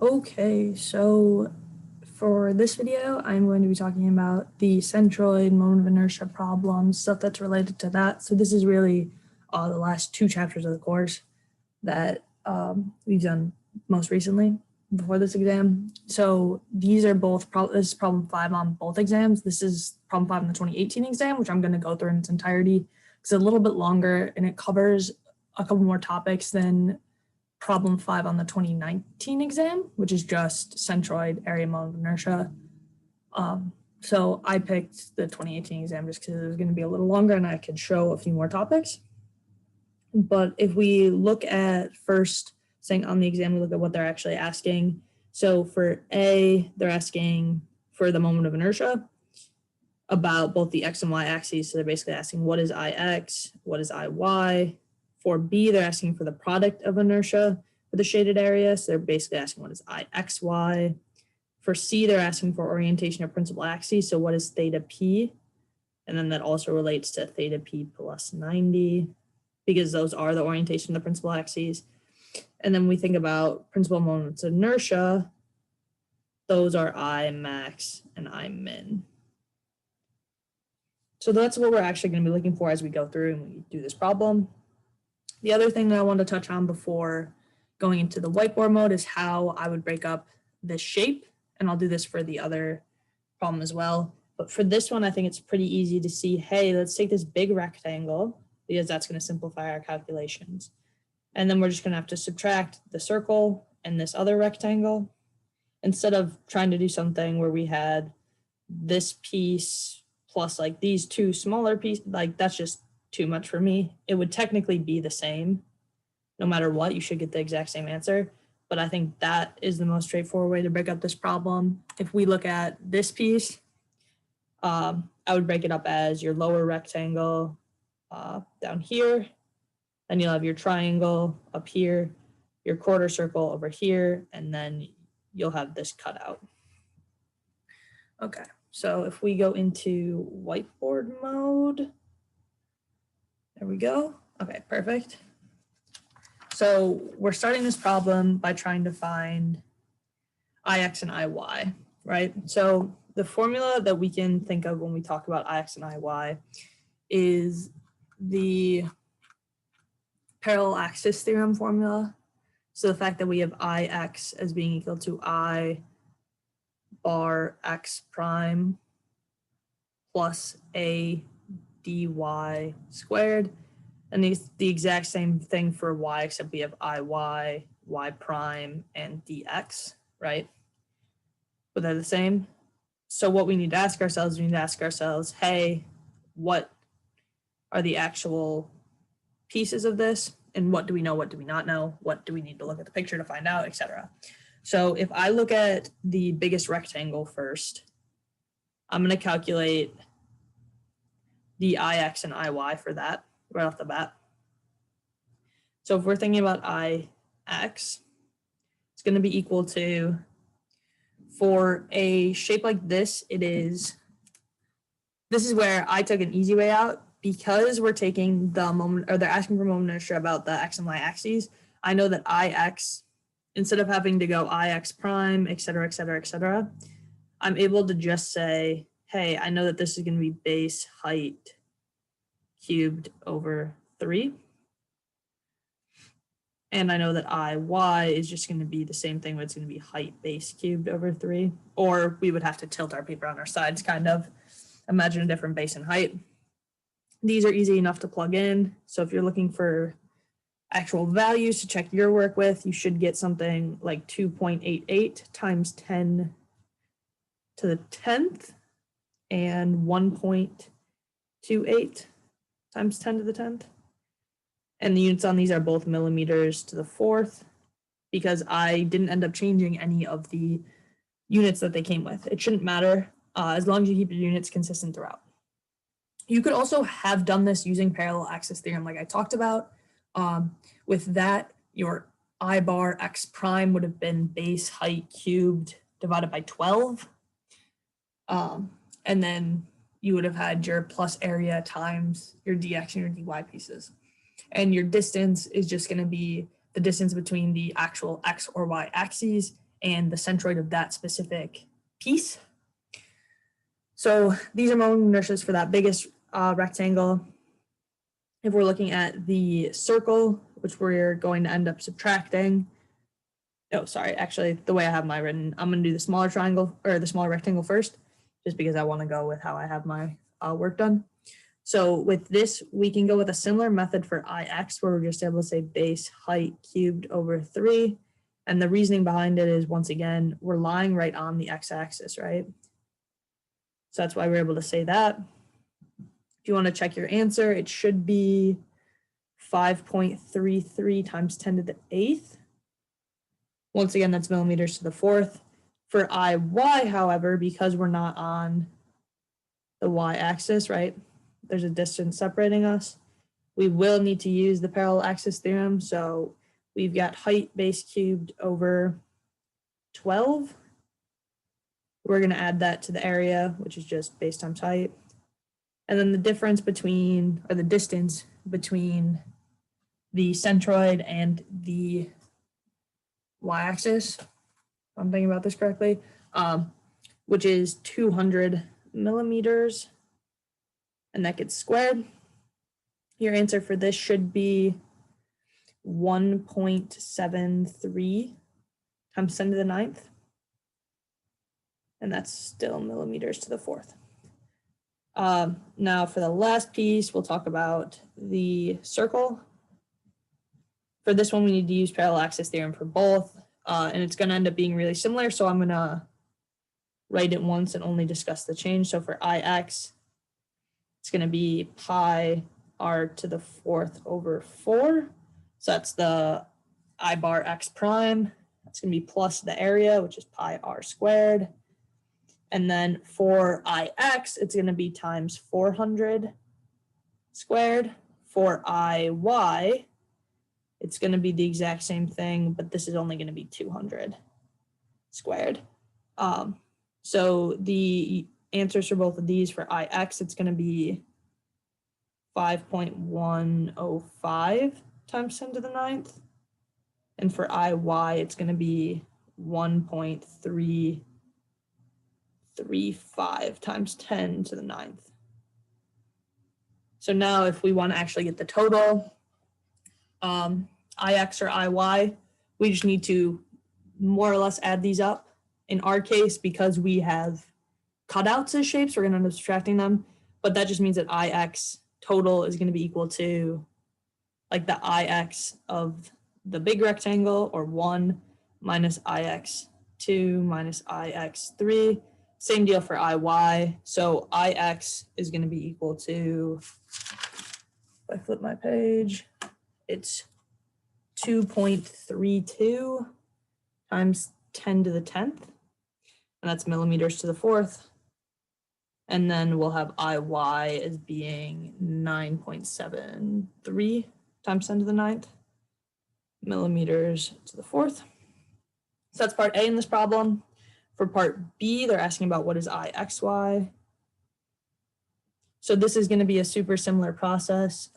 Okay, so for this video, I'm going to be talking about the centroid, moment of inertia problems, stuff that's related to that. So this is really the last two chapters of the course that we've done most recently before this exam. So these are both, this is problem 5 on both exams. This is problem 5 in the 2018 exam, which I'm going to go through in its entirety. It's a little bit longer and it covers a couple more topics than problem 5 on the 2019 exam, which is just centroid, area, moment of inertia. So I picked the 2018 exam just because it was going to be a little longer and I could show a few more topics. But if we look at first, saying on the exam, we look at what they're actually asking. So for A, they're asking for the moment of inertia about both the X and Y axes. So they're basically asking what is IX, what is IY. For B, they're asking for the product of inertia for the shaded area. So they're basically asking what is IXY. For C, they're asking for orientation of principal axes. So what is theta P? And then that also relates to theta P plus 90, because those are the orientation of the principal axes. And then we think about principal moments of inertia. Those are I max and I min. So that's what we're actually going to be looking for as we go through and we do this problem. The other thing that I want to touch on before going into the whiteboard mode is how I would break up this shape. And I'll do this for the other problem as well. But for this one, I think it's pretty easy to see, hey, let's take this big rectangle, because that's going to simplify our calculations. And then we're just going to have to subtract the circle and this other rectangle, instead of trying to do something where we had this piece plus like these two smaller pieces. Like, that's just too much for me. It would technically be the same. No matter what, you should get the exact same answer. But I think that is the most straightforward way to break up this problem. If we look at this piece, I would break it up as your lower rectangle down here, and you'll have your triangle up here, your quarter circle over here, and then you'll have this cut out. Okay, so if we go into whiteboard mode, there we go. Okay, perfect. So we're starting this problem by trying to find IX and IY, right? So the formula that we can think of when we talk about IX and IY is the parallel axis theorem formula. So the fact that we have IX as being equal to I bar X prime plus A dy squared. And the exact same thing for Y, except we have IY, Y prime, and dx, right? But they're the same. So what we need to ask ourselves, hey, what are the actual pieces of this? And what do we know? What do we not know? What do we need to look at the picture to find out, etc. So if I look at the biggest rectangle first, I'm going to calculate the IX and IY for that right off the bat. So if we're thinking about IX, it's going to be equal to, for a shape like this, this is where I took an easy way out, because we're taking the moment, or they're asking for moment of inertia about the X and Y axes. I know that IX, instead of having to go IX prime, et cetera, et cetera, et cetera, I'm able to just say, hey, I know that this is going to be base height cubed over 3. And I know that IY is just going to be the same thing, but it's going to be height base cubed over 3. Or we would have to tilt our paper on our sides, kind of. Imagine a different base and height. These are easy enough to plug in. So if you're looking for actual values to check your work with, you should get something like 2.88 times 10 to the 10th and 1.28 times 10 to the 10th. And the units on these are both millimeters to the 4th, because I didn't end up changing any of the units that they came with. It shouldn't matter as long as you keep your units consistent throughout. You could also have done this using parallel axis theorem like I talked about. With that, your I bar X prime would have been base height cubed divided by 12. And then you would have had your plus area times your dx and your dy pieces. And your distance is just going to be the distance between the actual X or Y axes and the centroid of that specific piece. So these are moment inertias for that biggest rectangle. If we're looking at the circle, which we're going to end up subtracting, oh, sorry, actually, the way I have mine written, I'm going to do the smaller triangle or the smaller rectangle first, just because I want to go with how I have my work done. So with this, we can go with a similar method for IX, where we're just able to say base height cubed over 3. And the reasoning behind it is, once again, we're lying right on the x-axis, right? So that's why we're able to say that. If you want to check your answer, it should be 5.33 times 10 to the 8th. Once again, that's millimeters to the 4th. For IY, however, because we're not on the y-axis, right? There's a distance separating us. We will need to use the parallel axis theorem. So we've got height base cubed over 12. We're going to add that to the area, which is just base times height. And then the difference between, or the distance between the centroid and the y-axis, if I'm thinking about this correctly, which is 200 millimeters, and that gets squared. Your answer for this should be 1.73 times 10 to the 9th. And that's still millimeters to the 4th. Now for the last piece, we'll talk about the circle. For this one, we need to use parallel axis theorem for both, and it's going to end up being really similar. So I'm going to write it once and only discuss the change. So for IX, it's going to be pi r to the 4th over 4. So that's the I bar x prime. That's going to be plus the area, which is pi r squared. And then for IX, it's going to be times 400 squared. For IY, it's going to be the exact same thing, but this is only going to be 200 squared. So the answers for both of these, for IX, it's going to be 5.105 times 10 to the 9th. And for IY, it's going to be 1.335 times 10 to the 9th. So now if we want to actually get the total, IX or IY, we just need to more or less add these up. In our case, because we have cutouts as shapes, we're going to end up subtracting them, but that just means that IX total is going to be equal to like the IX of the big rectangle, or 1 minus IX2 minus IX3. Same deal for IY. So IX is going to be equal to, if I flip my page, it's 2.32 times 10 to the 10th, and that's millimeters to the 4th. And then we'll have IY as being 9.73 times 10 to the 9th, millimeters to the 4th. So that's part A in this problem. For part B, they're asking about what is IXY. So this is going to be a super similar process.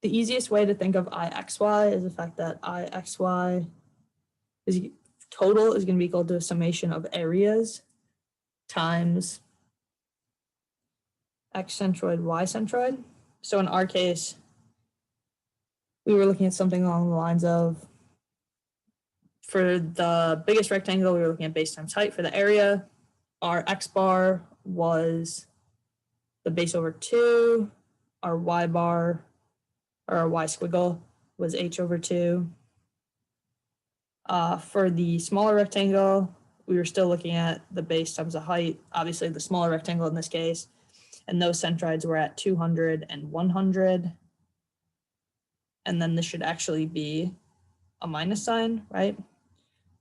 The easiest way to think of IXY is the fact that IXY is total is going to be equal to a summation of areas times X centroid, Y centroid. So in our case, we were looking at something along the lines of, for the biggest rectangle, we were looking at base times height. For the area, our X bar was the base over 2, our Y bar, or our Y squiggle, was H over 2. For the smaller rectangle, we were still looking at the base times the height, obviously the smaller rectangle in this case, and those centroids were at 200 and 100. And then this should actually be a minus sign, right?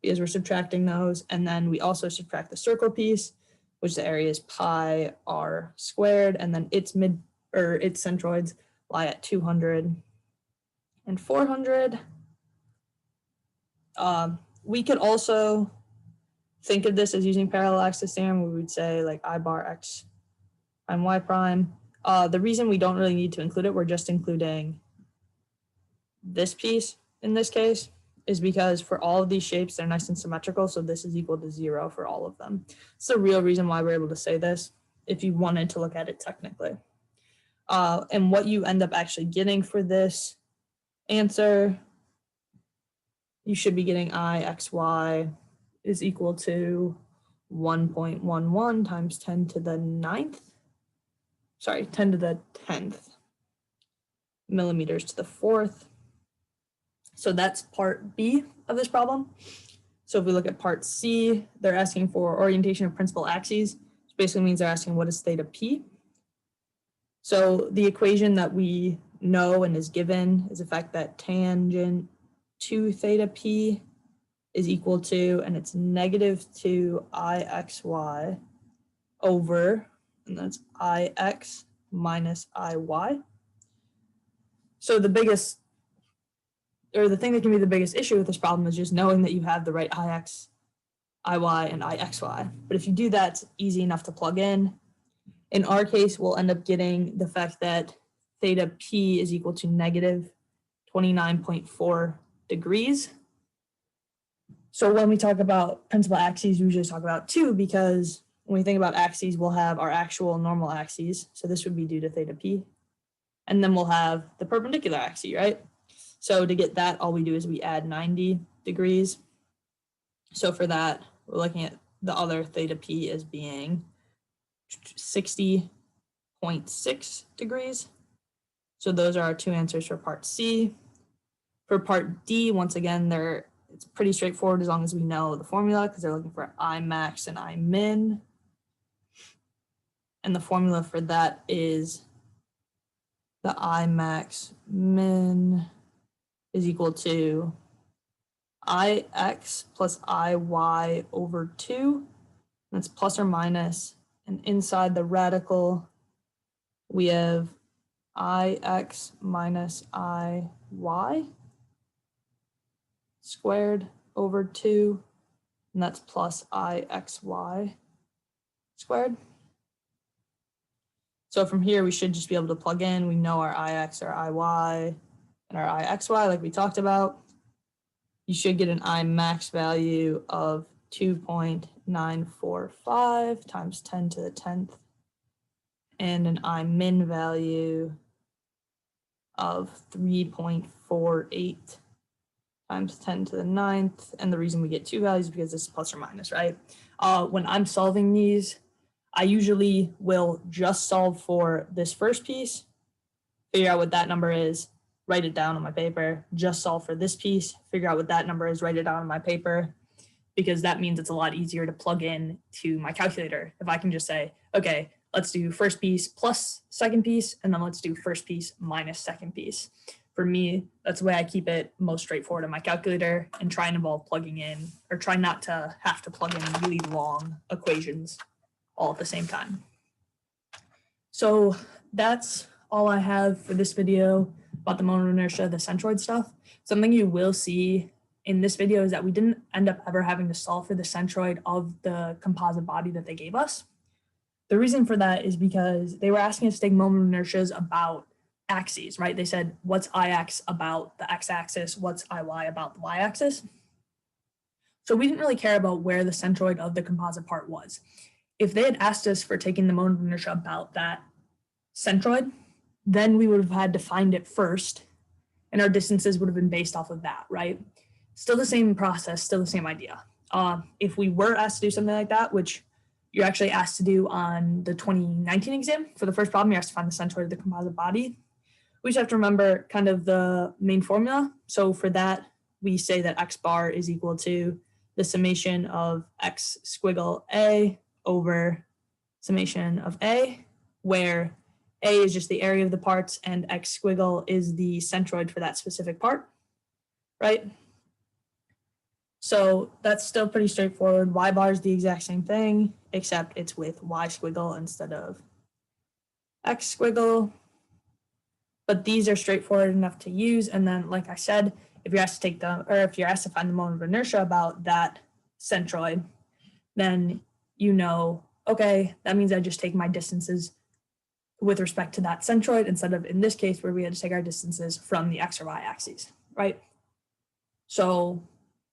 Because we're subtracting those. And then we also subtract the circle piece, which the area is pi r squared, and then its centroids lie at 200 and 400. We could also think of this as using parallel axis theorem, where we would say like I bar x prime y prime. The reason we don't really need to include it, we're just including this piece in this case, is because for all of these shapes, they're nice and symmetrical, so this is equal to 0 for all of them. It's the real reason why we're able to say this, if you wanted to look at it technically. And what you end up actually getting for this answer, you should be getting IXY is equal to 1.11 times 10 to the 9th. Sorry, 10 to the 10th millimeters to the 4th. So that's part B of this problem. So if we look at part C, they're asking for orientation of principal axes, which basically means they're asking what is theta P. So the equation that we know and is given is the fact that tangent to theta P is equal to, and it's negative 2 IXY over, and that's IX minus IY. So the biggest, or the thing that can be the biggest issue with this problem is just knowing that you have the right IX, IY, and IXY. But if you do that, it's easy enough to plug in. In our case, we'll end up getting the fact that theta P is equal to negative 29.4 degrees. So when we talk about principal axes, we usually talk about 2 because when we think about axes, we'll have our actual normal axes. So this would be due to theta P. And then we'll have the perpendicular axis, right? So to get that, all we do is we add 90 degrees. So for that, we're looking at the other theta P as being 60.6 degrees. So those are our two answers for part C. For part D, once again, it's pretty straightforward as long as we know the formula because they're looking for I max and I min. And the formula for that is the I max min is equal to IX plus IY over 2. That's plus or minus. And inside the radical, we have IX minus IY squared over 2, and that's plus IXY squared. So from here, we should just be able to plug in. We know our IX, our IY, and our IXY like we talked about. You should get an I max value of 2.945 times 10 to the 10th, and an I min value of 3.48 times 10 to the 9th. And the reason we get two values is because this is plus or minus, right? When I'm solving these, I usually will just solve for this first piece, figure out what that number is, write it down on my paper, just solve for this piece, figure out what that number is, write it down on my paper, because that means it's a lot easier to plug in to my calculator. If I can just say, okay, let's do first piece plus second piece, and then let's do first piece minus second piece. For me, that's the way I keep it most straightforward on my calculator and try and involve plugging in, or try not to have to plug in really long equations all at the same time. So that's all I have for this video about the moment of inertia, the centroid stuff. Something you will see in this video is that we didn't end up ever having to solve for the centroid of the composite body that they gave us. The reason for that is because they were asking us to take moment of inertias about axes, right? They said, what's Ix about the x-axis? What's Iy about the y-axis? So we didn't really care about where the centroid of the composite part was. If they had asked us for taking the moment of inertia about that centroid, then we would have had to find it first, and our distances would have been based off of that, right? Still the same process, still the same idea. If we were asked to do something like that, which you're actually asked to do on the 2019 exam, for the first problem, you're asked to find the centroid of the composite body. We just have to remember kind of the main formula. So for that, we say that x bar is equal to the summation of x squiggle A over summation of A, where A is just the area of the parts and x squiggle is the centroid for that specific part, right? So that's still pretty straightforward. Y bar is the exact same thing, except it's with y squiggle instead of x squiggle. But these are straightforward enough to use. And then, like I said, if you're asked to take the, or if you're asked to find the moment of inertia about that centroid, then you know, okay, that means I just take my distances with respect to that centroid instead of in this case where we had to take our distances from the x or y axes, right? So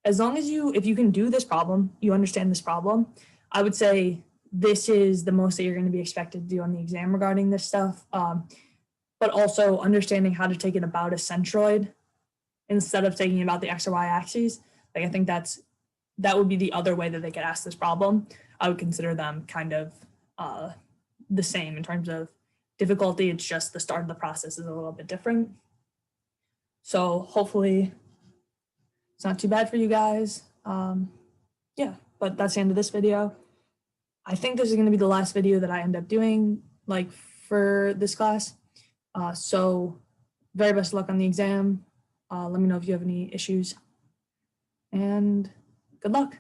as long as if you can do this problem, you understand this problem, I would say this is the most that you're going to be expected to do on the exam regarding this stuff. But also understanding how to take it about a centroid instead of taking about the X or Y axes. Like I think that would be the other way that they could ask this problem. I would consider them kind of the same in terms of difficulty. It's just the start of the process is a little bit different. So hopefully it's not too bad for you guys. Yeah, but that's the end of this video. I think this is going to be the last video that I end up doing like for this class. So very best of luck on the exam. Let me know if you have any issues, and good luck.